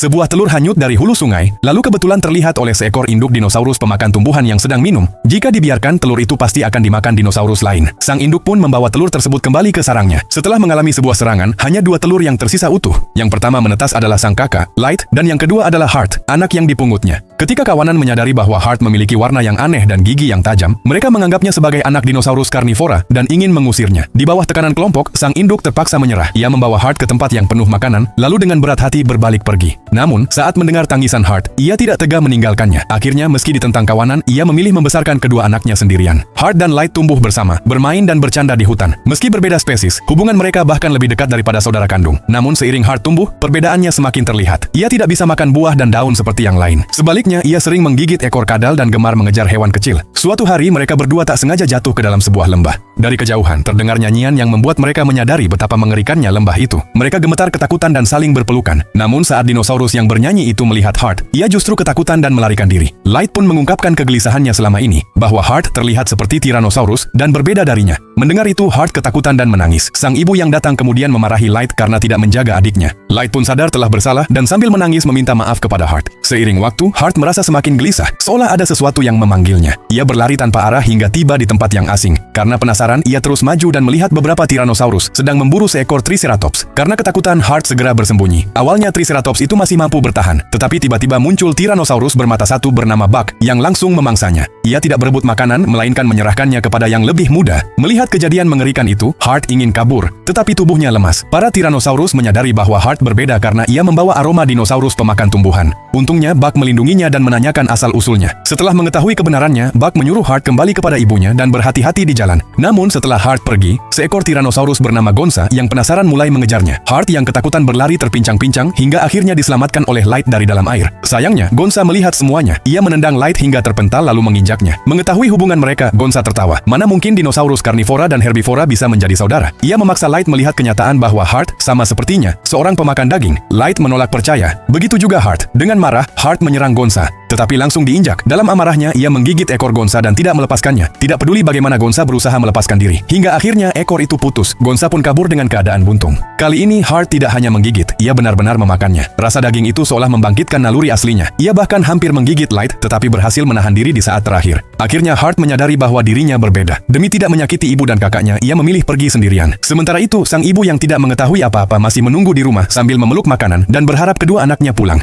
sebuah telur hanyut dari hulu sungai, lalu kebetulan terlihat oleh seekor induk dinosaurus pemakan tumbuhan yang sedang minum. Jika dibiarkan, telur itu pasti akan dimakan dinosaurus lain. Sang induk pun membawa telur tersebut kembali ke sarangnya. Setelah mengalami sebuah serangan, hanya 2 telur yang tersisa utuh. Yang pertama menetas adalah sang kakak, Light, dan yang kedua adalah Heart, anak yang dipungutnya. Ketika kawanan menyadari bahwa Heart memiliki warna yang aneh dan gigi yang tajam, mereka menganggapnya sebagai anak dinosaurus karnivora dan ingin mengusirnya. Di bawah tekanan kelompok, sang induk terpaksa menyerah. Ia membawa Heart ke tempat yang penuh makanan, lalu dengan berat hati berbalik pergi. Namun, saat mendengar tangisan Heart, ia tidak tega meninggalkannya. Akhirnya, meski ditentang kawanan, ia memilih membesarkan kedua anaknya sendirian. Heart dan Light tumbuh bersama, bermain dan bercanda di hutan. Meski berbeda spesies, hubungan mereka bahkan lebih dekat daripada saudara kandung. Namun, seiring Heart tumbuh, perbedaannya semakin terlihat. Ia tidak bisa makan buah dan daun seperti yang lain. Sebaliknya, ia sering menggigit ekor kadal dan gemar mengejar hewan kecil. Suatu hari, mereka berdua tak sengaja jatuh ke dalam sebuah lembah. Dari kejauhan, terdengar nyanyian yang membuat mereka menyadari betapa mengerikannya lembah itu. Mereka gemetar ketakutan dan saling berpelukan. Namun, saat dinosaurus yang bernyanyi itu melihat Heart, ia justru ketakutan dan melarikan diri. Light pun mengungkapkan kegelisahannya selama ini, bahwa Heart terlihat seperti Tyrannosaurus dan berbeda darinya. Mendengar itu, Heart ketakutan dan menangis. Sang ibu yang datang kemudian memarahi Light karena tidak menjaga adiknya. Light pun sadar telah bersalah dan sambil menangis meminta maaf kepada Heart. Seiring waktu, Heart merasa semakin gelisah, seolah ada sesuatu yang memanggilnya. Ia berlari tanpa arah hingga tiba di tempat yang asing. Karena penasaran, ia terus maju dan melihat beberapa Tyrannosaurus sedang memburu seekor Triceratops. Karena ketakutan, Heart segera bersembunyi. Awalnya Triceratops itu masih mampu bertahan, tetapi tiba-tiba muncul Tyrannosaurus bermata satu bernama Buck yang langsung memangsanya. Ia tidak berebut makanan, melainkan menyerahkannya kepada yang lebih muda. Melihat kejadian mengerikan itu, Heart ingin kabur, tetapi tubuhnya lemas. Para Tyrannosaurus menyadari bahwa Heart berbeda karena ia membawa aroma dinosaurus pemakan tumbuhan. Untungnya, Buck melindunginya dan menanyakan asal-usulnya. Setelah mengetahui kebenarannya, Buck menyuruh Heart kembali kepada ibunya dan berhati-hati di jalan. Namun, setelah Heart pergi, seekor Tyrannosaurus bernama Gonza yang penasaran mulai mengejarnya. Heart yang ketakutan berlari terpincang-pincang hingga akhirnya diselamatkan oleh Light dari dalam air. Sayangnya, Gonza melihat semuanya. Ia menendang Light hingga terpental lalu menginjaknya. Mengetahui hubungan mereka, Gonza tertawa. Mana mungkin dinosaurus karnivora dan herbivora bisa menjadi saudara? Ia memaksa Light melihat kenyataan bahwa Heart sama sepertinya, seorang pemakan daging. Light menolak percaya. Begitu juga Heart. Dengan marah, Heart menyerang Gonza, tetapi langsung diinjak. Dalam amarahnya, ia menggigit ekor Gonza dan tidak melepaskannya. Tidak peduli bagaimana Gonza berusaha melepaskan diri. Hingga akhirnya ekor itu putus. Gonza pun kabur dengan keadaan buntung. Kali ini Heart tidak hanya menggigit, ia benar-benar memakannya. Rasa daging itu seolah membangkitkan naluri aslinya. Ia bahkan hampir menggigit Light, tetapi berhasil menahan diri di saat terakhir. Akhirnya Heart menyadari bahwa dirinya berbeda. Demi tidak menyakiti ibu dan kakaknya, ia memilih pergi sendirian. Sementara itu, sang ibu yang tidak mengetahui apa-apa masih menunggu di rumah sambil memeluk makanan dan berharap kedua anaknya pulang.